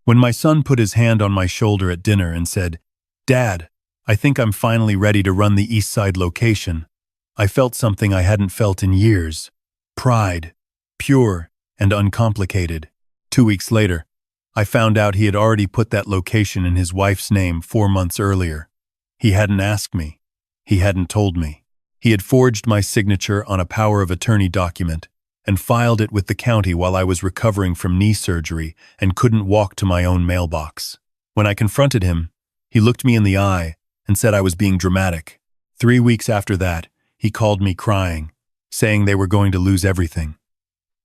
When my son put his hand on my shoulder at dinner and said, "Dad, I think I'm finally ready to run the East Side location," I felt something I hadn't felt in years. Pride. Pure and uncomplicated. 2 weeks later, I found out he had already put that location in his wife's name 4 months earlier. He hadn't asked me. He hadn't told me. He had forged my signature on a power of attorney document and filed it with the county while I was recovering from knee surgery and couldn't walk to my own mailbox. When I confronted him, he looked me in the eye and said I was being dramatic. 3 weeks after that, he called me crying, saying they were going to lose everything.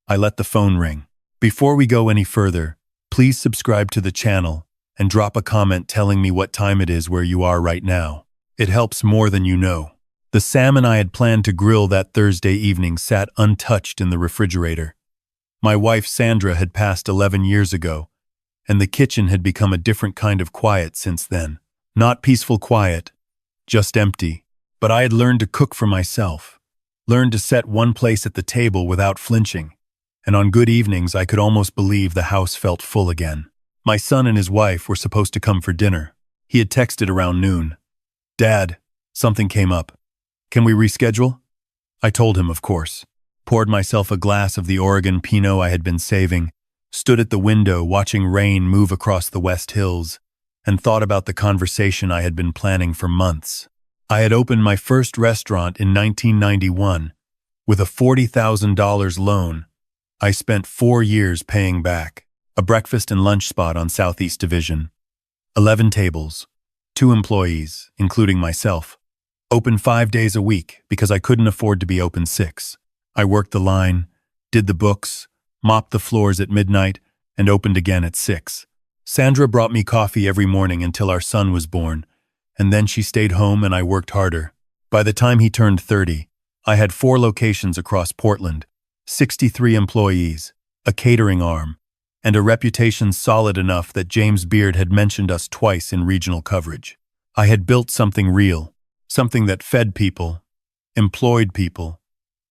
I let the phone ring. Before we go any further, please subscribe to the channel and drop a comment telling me what time it is where you are right now. It helps more than you know. The salmon I had planned to grill that Thursday evening sat untouched in the refrigerator. My wife Sandra had passed 11 years ago, and the kitchen had become a different kind of quiet since then. Not peaceful quiet, just empty. But I had learned to cook for myself, learned to set one place at the table without flinching, and on good evenings I could almost believe the house felt full again. My son and his wife were supposed to come for dinner. He had texted around noon. "Dad, something came up. Can we reschedule?" I told him, of course. Poured myself a glass of the Oregon Pinot I had been saving, stood at the window watching rain move across the West Hills, and thought about the conversation I had been planning for months. I had opened my first restaurant in 1991 with a $40,000 loan I spent 4 years paying back. A breakfast and lunch spot on Southeast Division. 11 tables, 2 employees, including myself. Open 5 days a week because I couldn't afford to be open 6. I worked the line, did the books, mopped the floors at midnight, and opened again at 6. Sandra brought me coffee every morning until our son was born, and then she stayed home and I worked harder. By the time he turned 30, I had 4 locations across Portland, 63 employees, a catering arm, and a reputation solid enough that James Beard had mentioned us twice in regional coverage. I had built something real, something that fed people, employed people,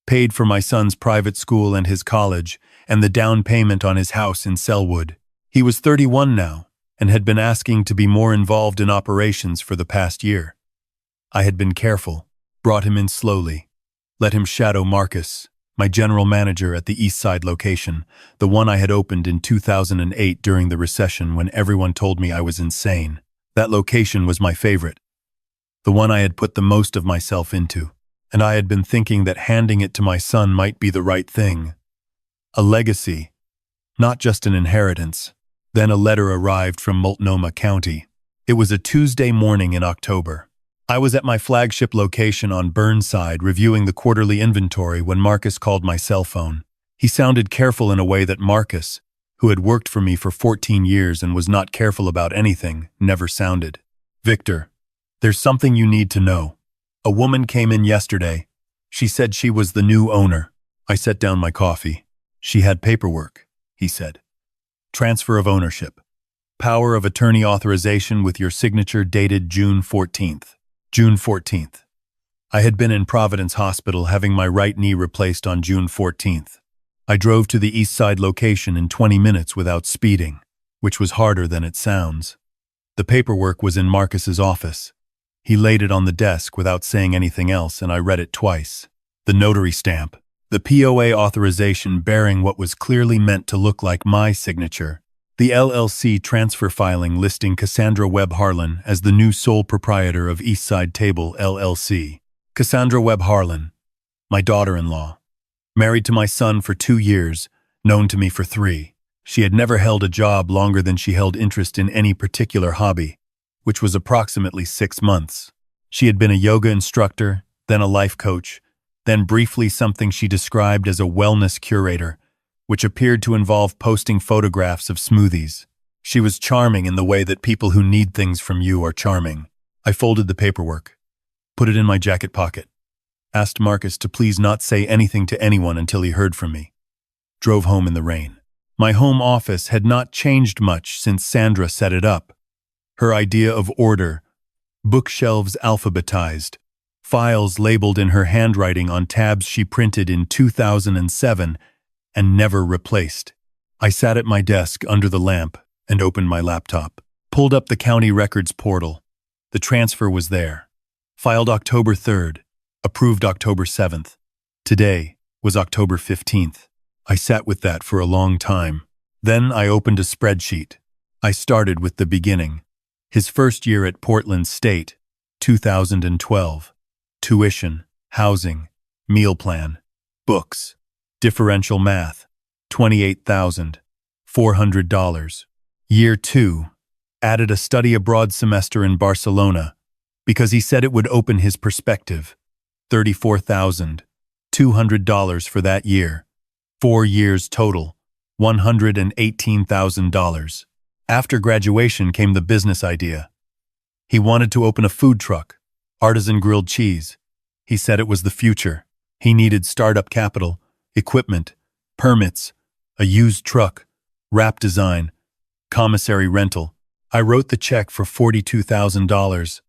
paid for my son's private school and his college, and the down payment on his house in Selwood. He was 31 now, and had been asking to be more involved in operations for the past year. I had been careful, brought him in slowly, let him shadow Marcus, my general manager at the East Side location, the one I had opened in 2008 during the recession when everyone told me I was insane. That location was my favorite, the one I had put the most of myself into, and I had been thinking that handing it to my son might be the right thing. A legacy, not just an inheritance. Then a letter arrived from Multnomah County. It was a Tuesday morning in October. I was at my flagship location on Burnside reviewing the quarterly inventory when Marcus called my cell phone. He sounded careful in a way that Marcus, who had worked for me for 14 years and was not careful about anything, never sounded. "Victor, there's something you need to know. A woman came in yesterday. She said she was the new owner." I set down my coffee. "She had paperwork," he said. "Transfer of ownership. Power of attorney authorization with your signature dated June 14th. June 14th. I had been in Providence Hospital having my right knee replaced on June 14th. I drove to the East Side location in 20 minutes without speeding, which was harder than it sounds. The paperwork was in Marcus's office. He laid it on the desk without saying anything else, and I read it twice. The notary stamp, the POA authorization bearing what was clearly meant to look like my signature, the LLC transfer filing listing Cassandra Webb Harlan as the new sole proprietor of East Side Table LLC. Cassandra Webb Harlan, my daughter-in-law. Married to my son for 2 years, known to me for 3. She had never held a job longer than she held interest in any particular hobby, which was approximately 6 months. She had been a yoga instructor, then a life coach, then briefly something she described as a wellness curator, which appeared to involve posting photographs of smoothies. She was charming in the way that people who need things from you are charming. I folded the paperwork, put it in my jacket pocket, asked Marcus to please not say anything to anyone until he heard from me. Drove home in the rain. My home office had not changed much since Sandra set it up. Her idea of order, bookshelves alphabetized, files labeled in her handwriting on tabs she printed in 2007 and never replaced. I sat at my desk under the lamp, and opened my laptop. Pulled up the county records portal. The transfer was there. Filed October 3rd. Approved October 7th. Today was October 15th. I sat with that for a long time. Then I opened a spreadsheet. I started with the beginning. His first year at Portland State, 2012. Tuition, housing, meal plan, books, differential math, $28,400. Year 2, added a study abroad semester in Barcelona because he said it would open his perspective, $34,200 for that year. 4 years total, $118,000. After graduation came the business idea. He wanted to open a food truck, artisan grilled cheese. He said it was the future. He needed startup capital, equipment, permits, a used truck, wrap design, commissary rental. I wrote the check for $42,000,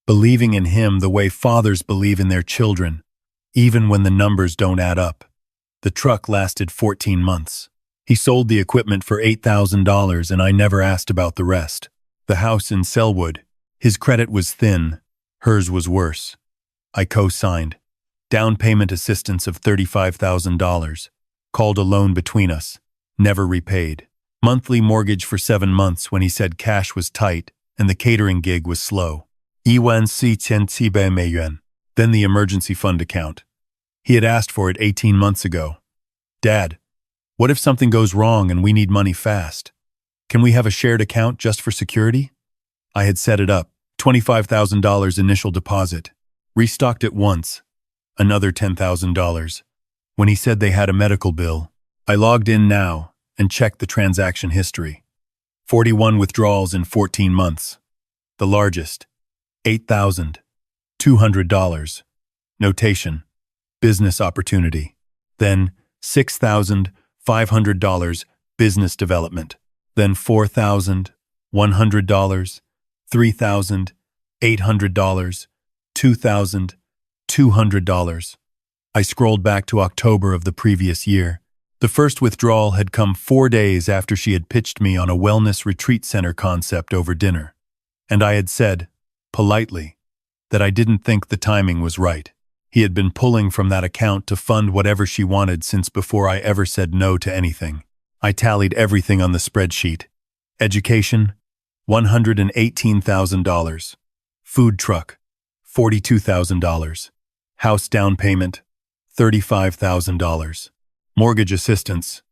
believing in him the way fathers believe in their children, even when the numbers don't add up. The truck lasted 14 months. He sold the equipment for $8,000 and I never asked about the rest. The house in Selwood. His credit was thin. Hers was worse. I co-signed. Down payment assistance of $35,000. Called a loan between us. Never repaid. Monthly mortgage for 7 months when he said cash was tight and the catering gig was slow. Then the emergency fund account. He had asked for it 18 months ago. Dad, what if something goes wrong and we need money fast? Can we have a shared account just for security? I had set it up. $25,000 initial deposit. Restocked it once. Another $10,000. When he said they had a medical bill, I logged in now and checked the transaction history. 41 withdrawals in 14 months. The largest, $8,200. Notation, business opportunity. Then $6,500 business development. Then $4,100, $3,800, $2,200. I scrolled back to October of the previous year. The first withdrawal had come 4 days after she had pitched me on a wellness retreat center concept over dinner. And I had said, politely, that I didn't think the timing was right. He had been pulling from that account to fund whatever she wanted since before I ever said no to anything. I tallied everything on the spreadsheet. Education, $118,000. Food truck, $42,000. House down payment, $35,000. Mortgage assistance,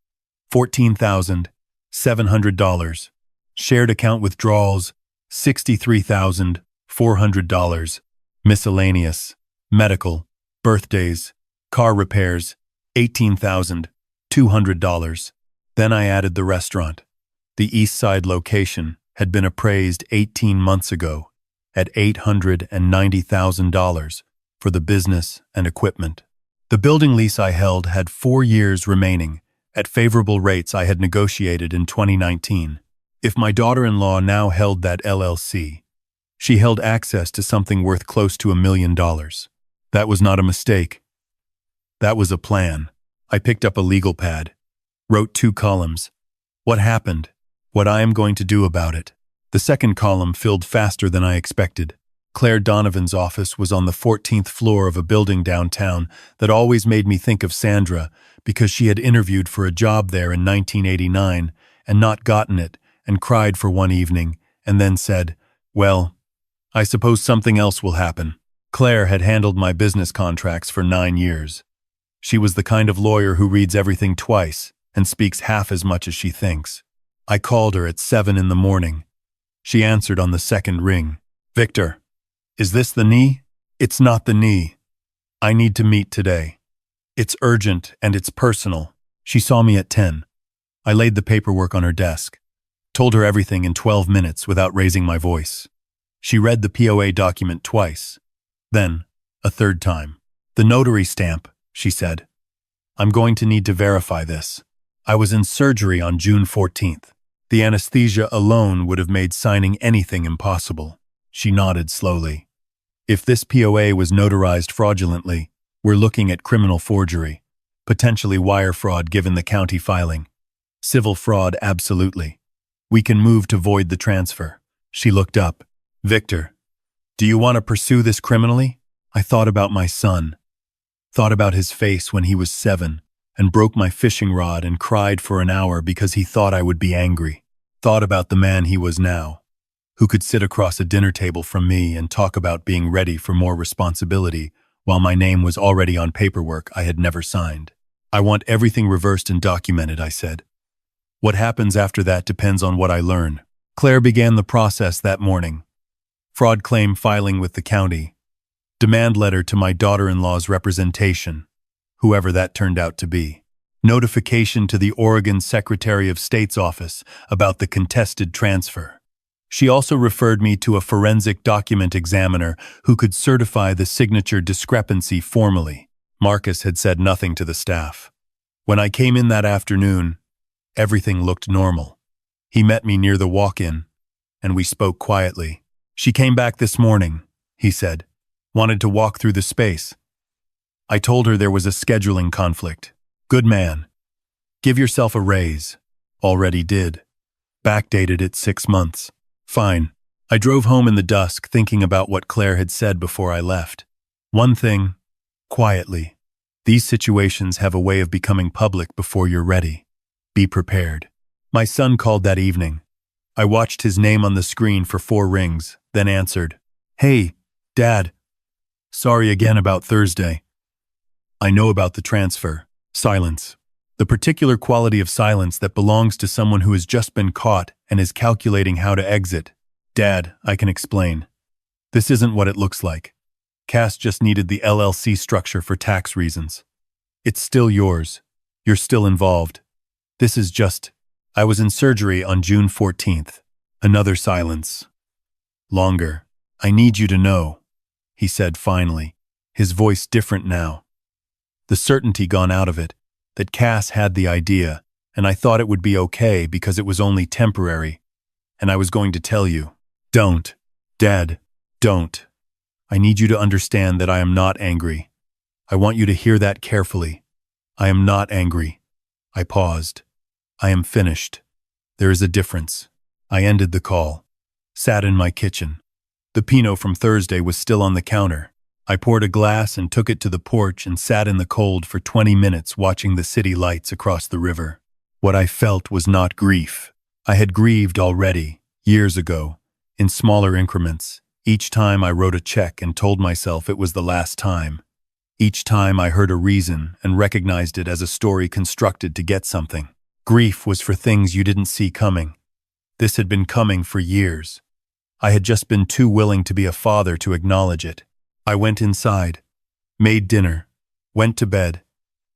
$14,700. Shared account withdrawals, $63,400. Miscellaneous, medical, birthdays, car repairs, $18,200. Then I added the restaurant. The East Side location had been appraised 18 months ago at $890,000 for the business and equipment. The building lease I held had 4 years remaining at favorable rates I had negotiated in 2019. If my daughter-in-law now held that LLC, she held access to something worth close to $1 million. That was not a mistake. That was a plan. I picked up a legal pad, wrote 2 columns. What happened? What I am going to do about it. The second column filled faster than I expected. Claire Donovan's office was on the 14th floor of a building downtown that always made me think of Sandra because she had interviewed for a job there in 1989 and not gotten it and cried for one evening and then said, "Well, I suppose something else will happen." Claire had handled my business contracts for 9 years. She was the kind of lawyer who reads everything twice and speaks half as much as she thinks. I called her at 7 in the morning. She answered on the second ring. "Victor, is this the knee?" "It's not the knee. I need to meet today. It's urgent and it's personal." She saw me at 10. I laid the paperwork on her desk, told her everything in 12 minutes without raising my voice. She read the POA document twice, then a third time. "The notary stamp," she said. "I'm going to need to verify this. I was in surgery on June 14th. The anesthesia alone would have made signing anything impossible." She nodded slowly. "If this POA was notarized fraudulently, we're looking at criminal forgery, potentially wire fraud given the county filing. Civil fraud, absolutely. We can move to void the transfer. She looked up. Victor, do you want to pursue this criminally? I thought about my son, thought about his face when he was 7, and broke my fishing rod and cried for an hour because he thought I would be angry. Thought about the man he was now, who could sit across a dinner table from me and talk about being ready for more responsibility while my name was already on paperwork I had never signed. I want everything reversed and documented, I said. What happens after that depends on what I learn. Claire began the process that morning. Fraud claim filing with the county. Demand letter to my daughter-in-law's representation, whoever that turned out to be. Notification to the Oregon Secretary of State's office about the contested transfer. She also referred me to a forensic document examiner who could certify the signature discrepancy formally. Marcus had said nothing to the staff. When I came in that afternoon, everything looked normal. He met me near the walk-in, and we spoke quietly. She came back this morning, he said. Wanted to walk through the space. I told her there was a scheduling conflict. Good man. Give yourself a raise. Already did. Backdated it 6 months. Fine. I drove home in the dusk thinking about what Claire had said before I left. One thing, quietly. These situations have a way of becoming public before you're ready. Be prepared. My son called that evening. I watched his name on the screen for 4 rings, then answered. Hey, Dad. Sorry again about Thursday. I know about the transfer. Silence. The particular quality of silence that belongs to someone who has just been caught and is calculating how to exit. Dad, I can explain. This isn't what it looks like. Cass just needed the LLC structure for tax reasons. It's still yours. You're still involved. This is just... I was in surgery on June 14th. Another silence. Longer. I need you to know, he said finally, his voice different now. The certainty gone out of it, that Cass had the idea, and I thought it would be okay because it was only temporary, and I was going to tell you. Don't. Dad, don't. I need you to understand that I am not angry. I want you to hear that carefully. I am not angry. I paused. I am finished. There is a difference. I ended the call. Sat in my kitchen. The Pinot from Thursday was still on the counter. I poured a glass and took it to the porch and sat in the cold for 20 minutes watching the city lights across the river. What I felt was not grief. I had grieved already, years ago, in smaller increments. Each time I wrote a check and told myself it was the last time. Each time I heard a reason and recognized it as a story constructed to get something. Grief was for things you didn't see coming. This had been coming for years. I had just been too willing to be a father to acknowledge it. I went inside, made dinner, went to bed,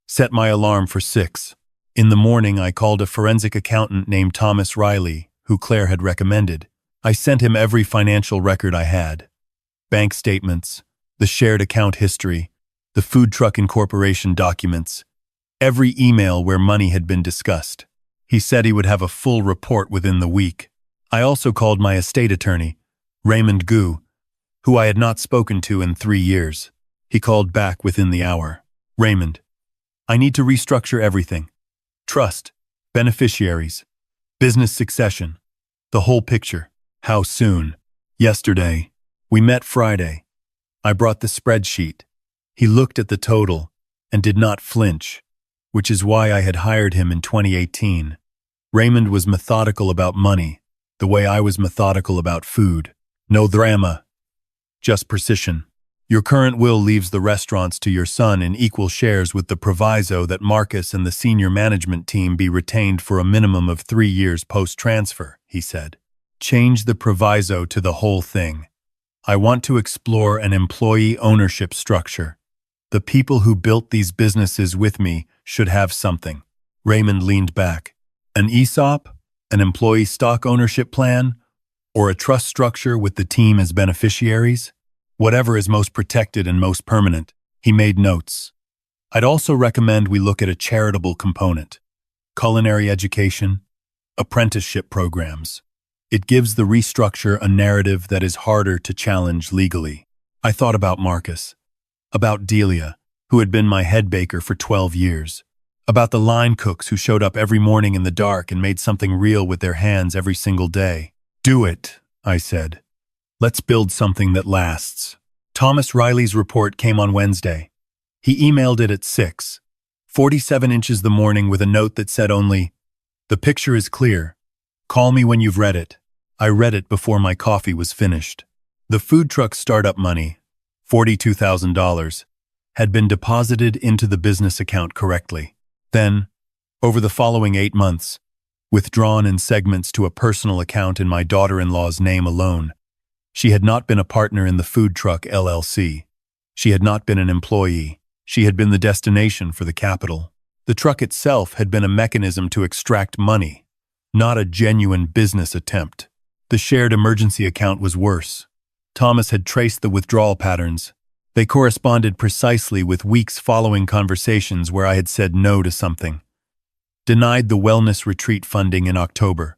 set my alarm for 6. In the morning, I called a forensic accountant named Thomas Riley, who Claire had recommended. I sent him every financial record I had. Bank statements, the shared account history, the food truck incorporation documents, every email where money had been discussed. He said he would have a full report within the week. I also called my estate attorney, Raymond Gu, who I had not spoken to in 3 years. He called back within the hour. Raymond, I need to restructure everything. Trust, beneficiaries, business succession, the whole picture. How soon? Yesterday. We met Friday. I brought the spreadsheet. He looked at the total and did not flinch, which is why I had hired him in 2018. Raymond was methodical about money, the way I was methodical about food. No drama, just precision. Your current will leaves the restaurants to your son in equal shares with the proviso that Marcus and the senior management team be retained for a minimum of 3 years post-transfer, he said. Change the proviso to the whole thing. I want to explore an employee ownership structure. The people who built these businesses with me should have something. Raymond leaned back. An ESOP? An employee stock ownership plan? Or a trust structure with the team as beneficiaries? Whatever is most protected and most permanent. He made notes. I'd also recommend we look at a charitable component. Culinary education, apprenticeship programs. It gives the restructure a narrative that is harder to challenge legally. I thought about Marcus, about Delia, who had been my head baker for 12 years, About the line cooks who showed up every morning in the dark and made something real with their hands every single day. Do it, I said. Let's build something that lasts. Thomas Riley's report came on Wednesday. He emailed it at 6:47 inches the morning with a note that said only, "The picture is clear. Call me when you've read it." I read it before my coffee was finished. The food truck startup money, $42,000, had been deposited into the business account correctly. Then, over the following 8 months, withdrawn in segments to a personal account in my daughter-in-law's name alone. She had not been a partner in the food truck LLC. She had not been an employee. She had been the destination for the capital. The truck itself had been a mechanism to extract money, not a genuine business attempt. The shared emergency account was worse. Thomas had traced the withdrawal patterns. They corresponded precisely with weeks following conversations where I had said no to something. Denied the wellness retreat funding in October.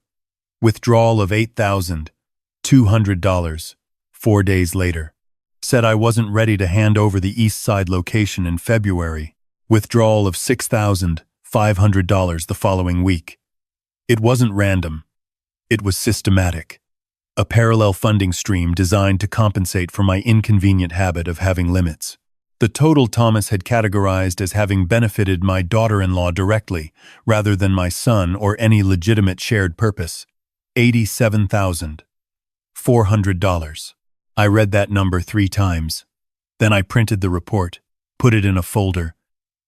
Withdrawal of $8,200, 4 days later. Said I wasn't ready to hand over the East Side location in February. Withdrawal of $6,500 the following week. It wasn't random. It was systematic. A parallel funding stream designed to compensate for my inconvenient habit of having limits. The total Thomas had categorized as having benefited my daughter-in-law directly, rather than my son or any legitimate shared purpose. $87,400. I read that number 3 times. Then I printed the report, put it in a folder,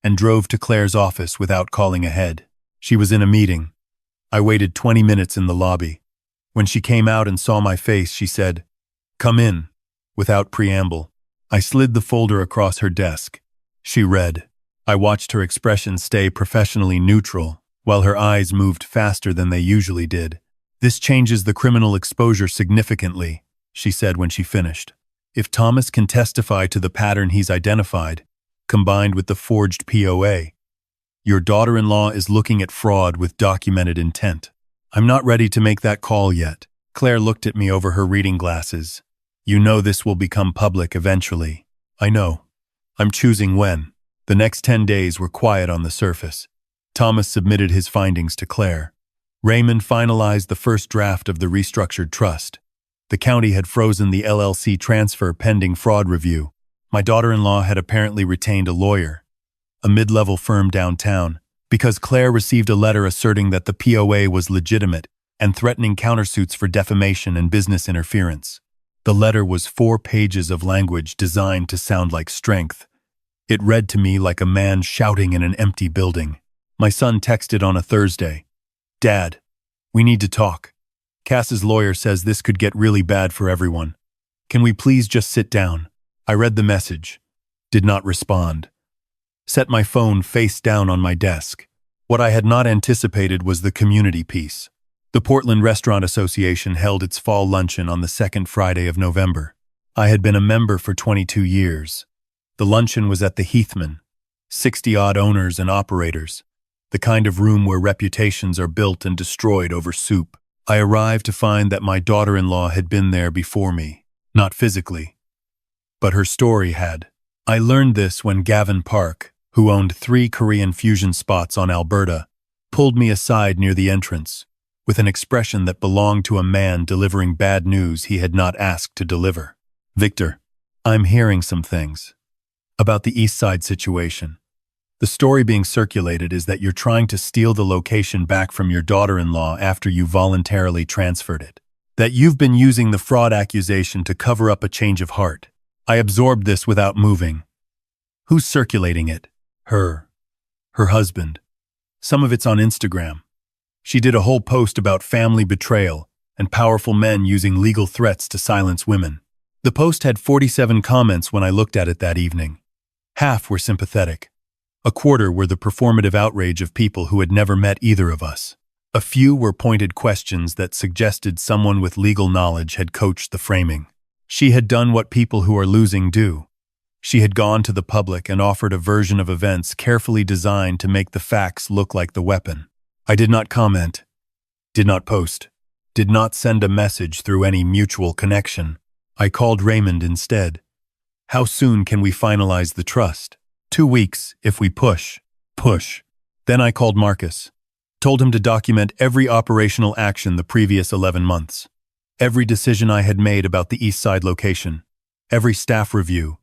and drove to Claire's office without calling ahead. She was in a meeting. I waited 20 minutes in the lobby. When she came out and saw my face, she said, "Come in," without preamble. I slid the folder across her desk. She read. I watched her expression stay professionally neutral, while her eyes moved faster than they usually did. "This changes the criminal exposure significantly," she said when she finished. "If Thomas can testify to the pattern he's identified, combined with the forged POA, your daughter-in-law is looking at fraud with documented intent." "I'm not ready to make that call yet." Claire looked at me over her reading glasses. "You know this will become public eventually." "I know. I'm choosing when." The next 10 days were quiet on the surface. Thomas submitted his findings to Claire. Raymond finalized the first draft of the restructured trust. The county had frozen the LLC transfer pending fraud review. My daughter-in-law had apparently retained a lawyer, a mid-level firm downtown, because Claire received a letter asserting that the POA was legitimate and threatening countersuits for defamation and business interference. The letter was 4 pages of language designed to sound like strength. It read to me like a man shouting in an empty building. My son texted on a Thursday, "Dad, we need to talk. Cass's lawyer says this could get really bad for everyone. Can we please just sit down?" I read the message. Did not respond. Set my phone face down on my desk. What I had not anticipated was the community piece. The Portland Restaurant Association held its fall luncheon on the 2nd Friday of November. I had been a member for 22 years. The luncheon was at the Heathman, 60-odd owners and operators, the kind of room where reputations are built and destroyed over soup. I arrived to find that my daughter-in-law had been there before me, not physically, but her story had. I learned this when Gavin Park, who owned 3 Korean fusion spots on Alberta, pulled me aside near the entrance, with an expression that belonged to a man delivering bad news he had not asked to deliver. "Victor, I'm hearing some things about the East Side situation. The story being circulated is that you're trying to steal the location back from your daughter-in-law after you voluntarily transferred it. That you've been using the fraud accusation to cover up a change of heart." I absorbed this without moving. "Who's circulating it?" Her husband. Some of it's on Instagram. She did a whole post about family betrayal and powerful men using legal threats to silence women. The post had 47 comments when I looked at it that evening. Half were sympathetic. A quarter were the performative outrage of people who had never met either of us. A few were pointed questions that suggested someone with legal knowledge had coached the framing. She had done what people who are losing do. She had gone to the public and offered a version of events carefully designed to make the facts look like the weapon. I did not comment, did not post, did not send a message through any mutual connection. I called Raymond instead. "How soon can we finalize the trust?" 2 weeks if we push. Push. Then I called Marcus, told him to document every operational action the previous 11 months, every decision I had made about the East Side location, every staff review,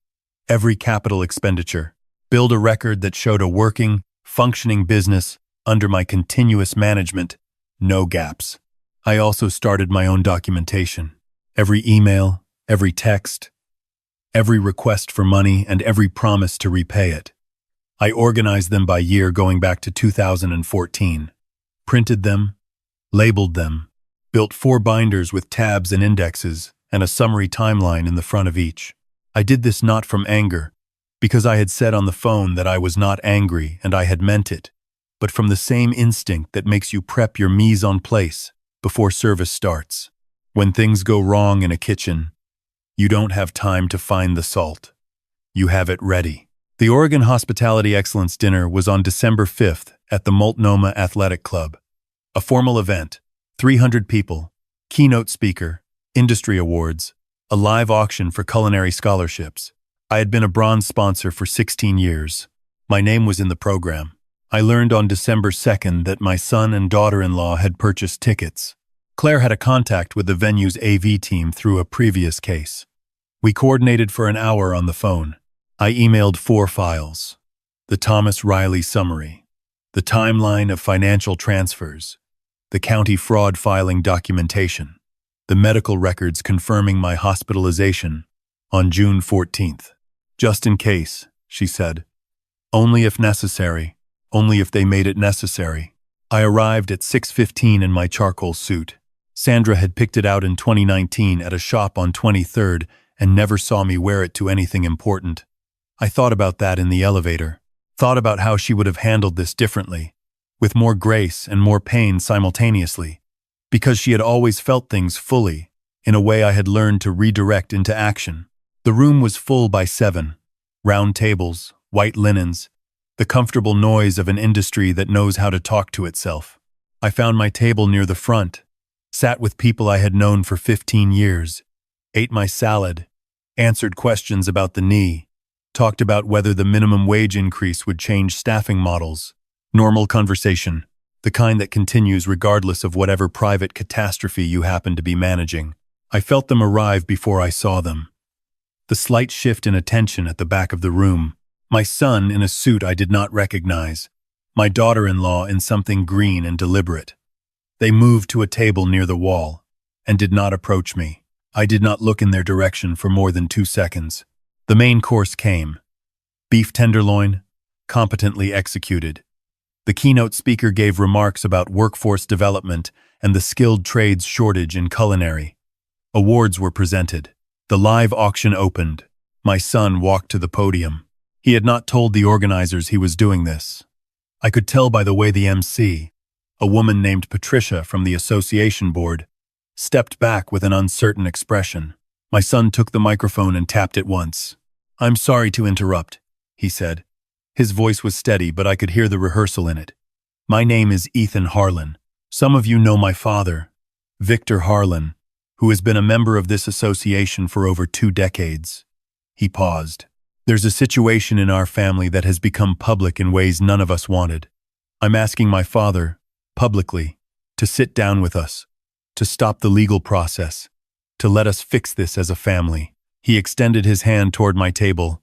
every capital expenditure, build a record that showed a working, functioning business under my continuous management, no gaps. I also started my own documentation. Every email, every text, every request for money, and every promise to repay it. I organized them by year going back to 2014, printed them, labeled them, built 4 binders with tabs and indexes, and a summary timeline in the front of each. I did this not from anger, because I had said on the phone that I was not angry and I had meant it, but from the same instinct that makes you prep your mise en place before service starts. When things go wrong in a kitchen, you don't have time to find the salt. You have it ready. The Oregon Hospitality Excellence Dinner was on December 5th at the Multnomah Athletic Club. A formal event, 300 people, keynote speaker, industry awards, a live auction for culinary scholarships. I had been a bronze sponsor for 16 years. My name was in the program. I learned on December 2nd that my son and daughter-in-law had purchased tickets. Claire had a contact with the venue's AV team through a previous case. We coordinated for an hour on the phone. I emailed 4 files. The Thomas Riley summary, the timeline of financial transfers, the county fraud filing documentation, the medical records confirming my hospitalization on June 14th. Just in case, she said. Only if necessary, only if they made it necessary. I arrived at 6:15 in my charcoal suit. Sandra had picked it out in 2019 at a shop on 23rd and never saw me wear it to anything important. I thought about that in the elevator, thought about how she would have handled this differently, with more grace and more pain simultaneously, because she had always felt things fully, in a way I had learned to redirect into action. The room was full by 7. Round tables, white linens, the comfortable noise of an industry that knows how to talk to itself. I found my table near the front, sat with people I had known for 15 years, ate my salad, answered questions about the knee, talked about whether the minimum wage increase would change staffing models. Normal conversation, the kind that continues regardless of whatever private catastrophe you happen to be managing. I felt them arrive before I saw them. The slight shift in attention at the back of the room, my son in a suit I did not recognize, my daughter-in-law in something green and deliberate. They moved to a table near the wall and did not approach me. I did not look in their direction for more than 2 seconds. The main course came. Beef tenderloin, competently executed. The keynote speaker gave remarks about workforce development and the skilled trades shortage in culinary. Awards were presented. The live auction opened. My son walked to the podium. He had not told the organizers he was doing this. I could tell by the way the MC, a woman named Patricia from the association board, stepped back with an uncertain expression. My son took the microphone and tapped it once. "I'm sorry to interrupt," he said. His voice was steady, but I could hear the rehearsal in it. "My name is Ethan Harlan. Some of you know my father, Victor Harlan, who has been a member of this association for over 2 decades. He paused. "There's a situation in our family that has become public in ways none of us wanted. I'm asking my father, publicly, to sit down with us, to stop the legal process, to let us fix this as a family." He extended his hand toward my table.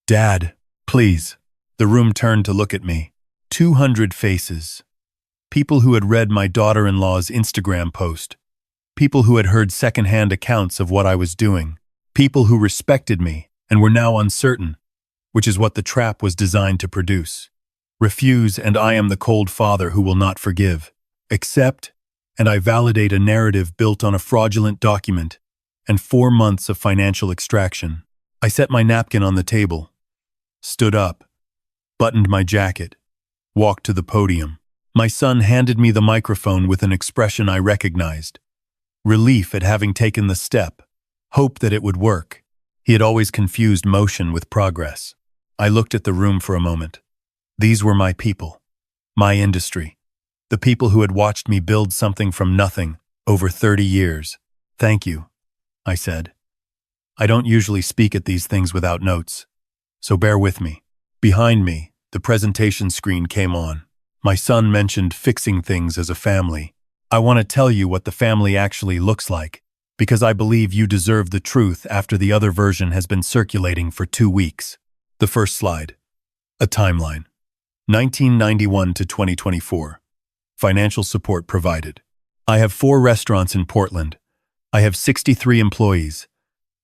"Dad, please." The room turned to look at me. 200 faces. People who had read my daughter-in-law's Instagram post. People who had heard secondhand accounts of what I was doing. People who respected me and were now uncertain, which is what the trap was designed to produce. Refuse, and I am the cold father who will not forgive. Accept, and I validate a narrative built on a fraudulent document and 4 months of financial extraction. I set my napkin on the table, stood up, buttoned my jacket, walked to the podium. My son handed me the microphone with an expression I recognized. Relief at having taken the step, hope that it would work. He had always confused motion with progress. I looked at the room for a moment. These were my people, my industry, the people who had watched me build something from nothing over 30 years. "Thank you," I said. I don't usually speak at these things without notes, so bear with me. Behind me, the presentation screen came on. My son mentioned fixing things as a family. I want to tell you what the family actually looks like, because I believe you deserve the truth after the other version has been circulating for 2 weeks. The first slide. A timeline. 1991 to 2024. Financial support provided. I have 4 restaurants in Portland. I have 63 employees.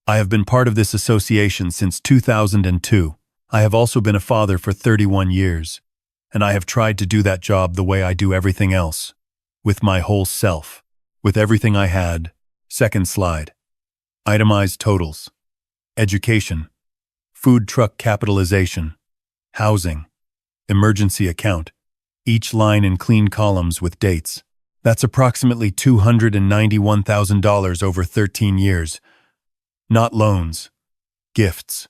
I have been part of this association since 2002. I have also been a father for 31 years. And I have tried to do that job the way I do everything else. With my whole self. With everything I had. Second slide. Itemized totals. Education. Food truck capitalization. Housing. Emergency account. Each line in clean columns with dates. That's approximately $291,000 over 13 years. Not loans. Gifts.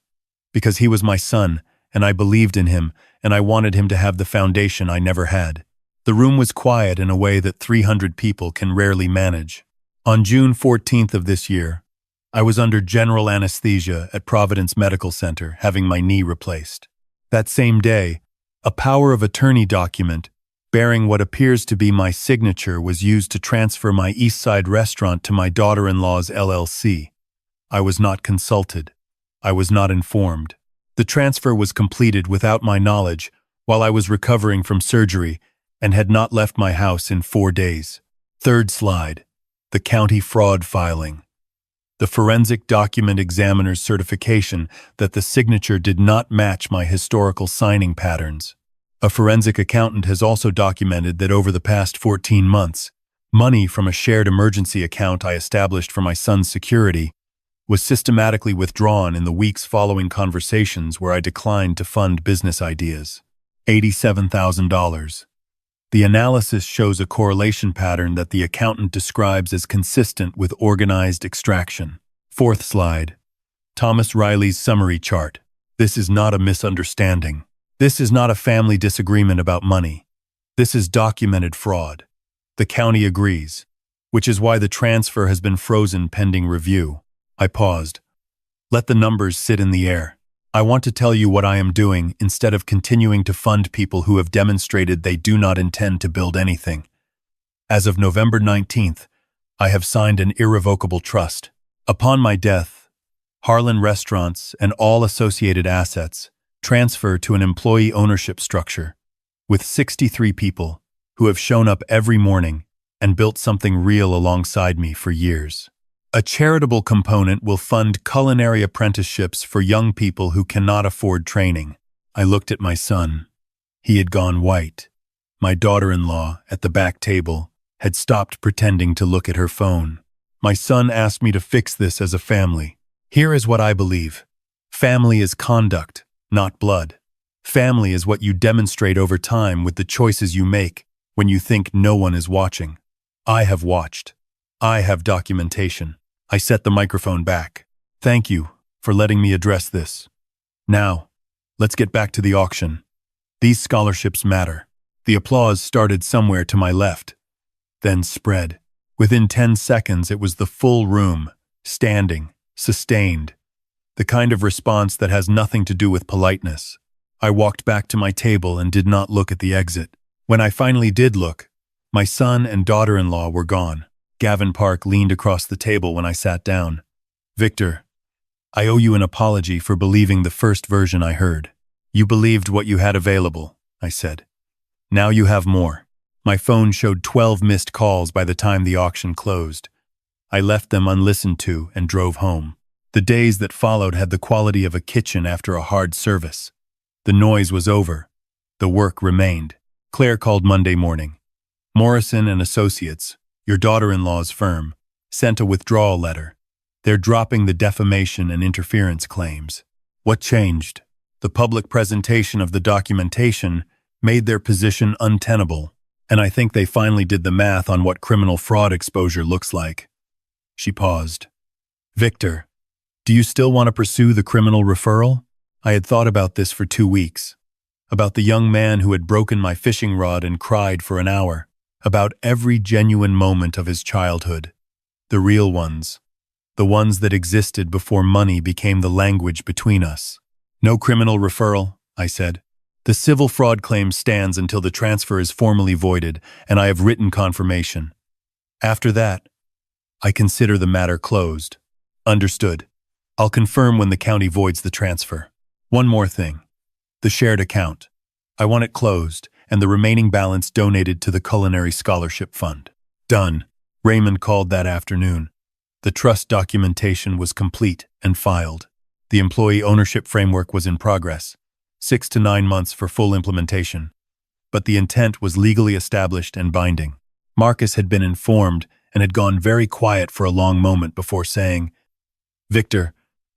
Because he was my son, and I believed in him, and I wanted him to have the foundation I never had. The room was quiet in a way that 300 people can rarely manage. On June 14th of this year, I was under general anesthesia at Providence Medical Center having my knee replaced. That same day, a power of attorney document bearing what appears to be my signature was used to transfer my East Side restaurant to my daughter-in-law's LLC. I was not consulted. I was not informed. The transfer was completed without my knowledge while I was recovering from surgery and had not left my house in 4 days. Third slide. The county fraud filing. The forensic document examiner's certification that the signature did not match my historical signing patterns. A forensic accountant has also documented that over the past 14 months, money from a shared emergency account I established for my son's security was systematically withdrawn in the weeks following conversations where I declined to fund business ideas. $87,000. The analysis shows a correlation pattern that the accountant describes as consistent with organized extraction. Fourth slide. Thomas Riley's summary chart. This is not a misunderstanding. This is not a family disagreement about money. This is documented fraud. The county agrees, which is why the transfer has been frozen pending review. I paused. Let the numbers sit in the air. I want to tell you what I am doing instead of continuing to fund people who have demonstrated they do not intend to build anything. As of November 19th, I have signed an irrevocable trust. Upon my death, Harlan Restaurants and all associated assets transfer to an employee ownership structure with 63 people who have shown up every morning and built something real alongside me for years. A charitable component will fund culinary apprenticeships for young people who cannot afford training. I looked at my son. He had gone white. My daughter-in-law, at the back table, had stopped pretending to look at her phone. My son asked me to fix this as a family. Here is what I believe. Family is conduct, not blood. Family is what you demonstrate over time with the choices you make when you think no one is watching. I have watched. I have documentation. I set the microphone back. Thank you for letting me address this. Now, let's get back to the auction. These scholarships matter. The applause started somewhere to my left, then spread. Within 10 seconds, it was the full room, standing, sustained. The kind of response that has nothing to do with politeness. I walked back to my table and did not look at the exit. When I finally did look, my son and daughter-in-law were gone. Gavin Park leaned across the table when I sat down. Victor, I owe you an apology for believing the first version I heard. You believed what you had available, I said. Now you have more. My phone showed 12 missed calls by the time the auction closed. I left them unlistened to and drove home. The days that followed had the quality of a kitchen after a hard service. The noise was over. The work remained. Claire called Monday morning. Morrison and Associates, your daughter-in-law's firm, sent a withdrawal letter. They're dropping the defamation and interference claims. What changed? The public presentation of the documentation made their position untenable, and I think they finally did the math on what criminal fraud exposure looks like. She paused. Victor, do you still want to pursue the criminal referral? I had thought about this for 2 weeks. About the young man who had broken my fishing rod and cried for an hour. About every genuine moment of his childhood. The real ones. The ones that existed before money became the language between us. No criminal referral, I said. The The civil fraud claim stands until the transfer is formally voided, and I have written confirmation. After that, I consider the matter closed. Understood. I'll confirm when the county voids the transfer. One more thing. The shared account. I want it closed, and the remaining balance donated to the Culinary Scholarship Fund. Done. Raymond called that afternoon. The trust documentation was complete and filed. The employee ownership framework was in progress. 6 to 9 months for full implementation. But the intent was legally established and binding. Marcus had been informed and had gone very quiet for a long moment before saying, "Victor,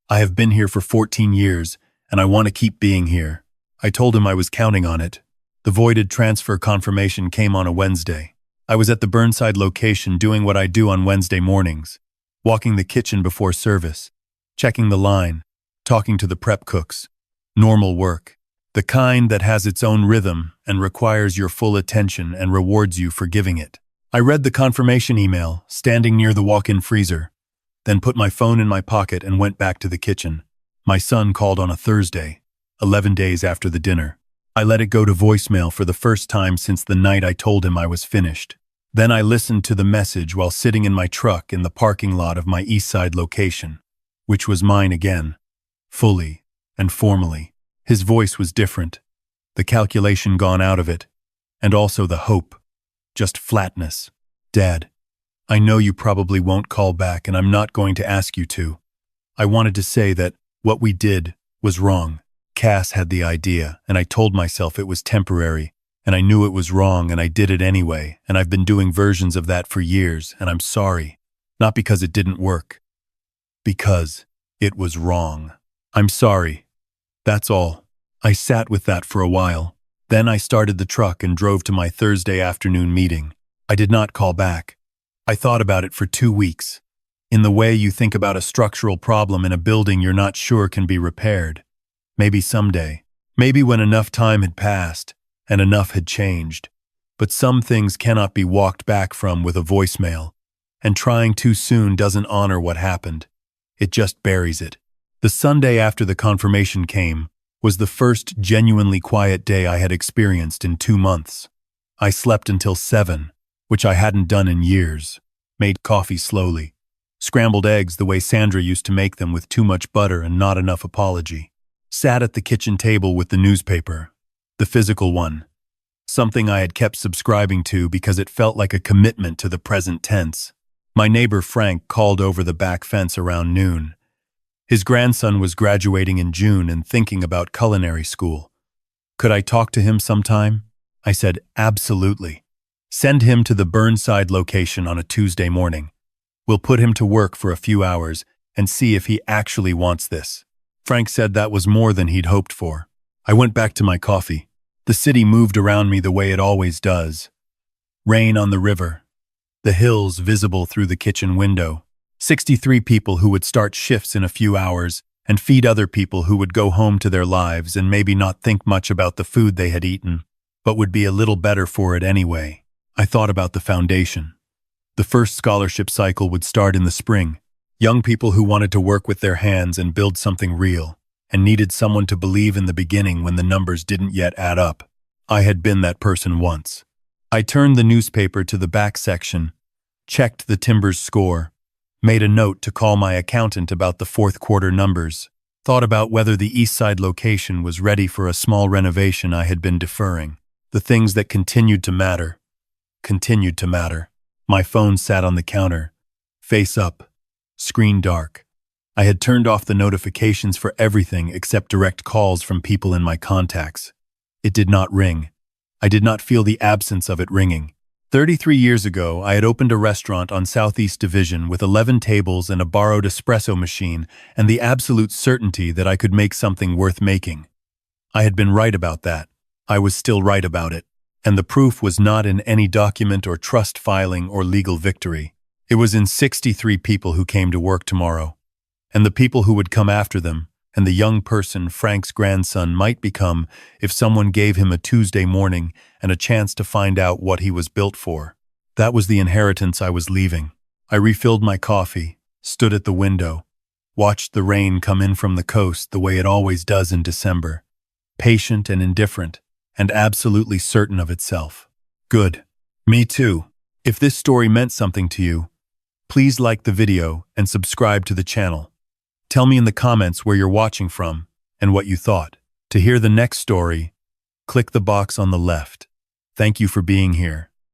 I have been here for 14 years, and I want to keep being here." I told him I was counting on it. The voided transfer confirmation came on a Wednesday. I was at the Burnside location doing what I do on Wednesday mornings, walking the kitchen before service, checking the line, talking to the prep cooks. Normal work. The kind that has its own rhythm and requires your full attention and rewards you for giving it. I read the confirmation email, standing near the walk-in freezer, then put my phone in my pocket and went back to the kitchen. My son called on a Thursday, 11 days after the dinner. I let it go to voicemail for the first time since the night I told him I was finished. Then I listened to the message while sitting in my truck in the parking lot of my East Side location, which was mine again, fully and formally. His voice was different, the calculation gone out of it, and also the hope, just flatness. "Dad, I know you probably won't call back, and I'm not going to ask you to. I wanted to say that what we did was wrong. Cass had the idea, and I told myself it was temporary, and I knew it was wrong, and I did it anyway, and I've been doing versions of that for years, and I'm sorry. Not because it didn't work. Because it was wrong. I'm sorry. That's all." I sat with that for a while. Then I started the truck and drove to my Thursday afternoon meeting. I did not call back. I thought about it for 2 weeks. In the way you think about a structural problem in a building you're not sure can be repaired. Maybe someday. Maybe when enough time had passed and enough had changed. But some things cannot be walked back from with a voicemail, and trying too soon doesn't honor what happened. It just buries it. The Sunday after the confirmation came was the first genuinely quiet day I had experienced in 2 months. I slept until 7, which I hadn't done in years, made coffee slowly, scrambled eggs the way Sandra used to make them with too much butter and not enough apology, sat at the kitchen table with the newspaper, the physical one, something I had kept subscribing to because it felt like a commitment to the present tense. My neighbor Frank called over the back fence around noon. His grandson was graduating in June and thinking about culinary school. Could I talk to him sometime? I said, absolutely. Send him to the Burnside location on a Tuesday morning. We'll put him to work for a few hours and see if he actually wants this. Frank said that was more than he'd hoped for. I went back to my coffee. The city moved around me the way it always does. Rain on the river. The hills visible through the kitchen window. 63 people who would start shifts in a few hours and feed other people who would go home to their lives and maybe not think much about the food they had eaten, but would be a little better for it anyway. I thought about the foundation. The first scholarship cycle would start in the spring. Young people who wanted to work with their hands and build something real, and needed someone to believe in the beginning when the numbers didn't yet add up. I had been that person once. I turned the newspaper to the back section, checked the Timbers score, made a note to call my accountant about the fourth quarter numbers, thought about whether the East Side location was ready for a small renovation I had been deferring. The things that continued to matter. My phone sat on the counter, face up, screen dark. I had turned off the notifications for everything except direct calls from people in my contacts. It did not ring. I did not feel the absence of it ringing. 33 years ago, I had opened a restaurant on Southeast Division with 11 tables and a borrowed espresso machine and the absolute certainty that I could make something worth making. I had been right about that. I was still right about it. And the proof was not in any document or trust filing or legal victory. It was in 63 people who came to work tomorrow. And the people who would come after them, and the young person Frank's grandson might become if someone gave him a Tuesday morning and a chance to find out what he was built for. That was the inheritance I was leaving. I refilled my coffee, stood at the window, watched the rain come in from the coast the way it always does in December. Patient and indifferent, and absolutely certain of itself. Good. Me too. If this story meant something to you, please like the video and subscribe to the channel. Tell me in the comments where you're watching from and what you thought. To hear the next story, click the box on the left. Thank you for being here.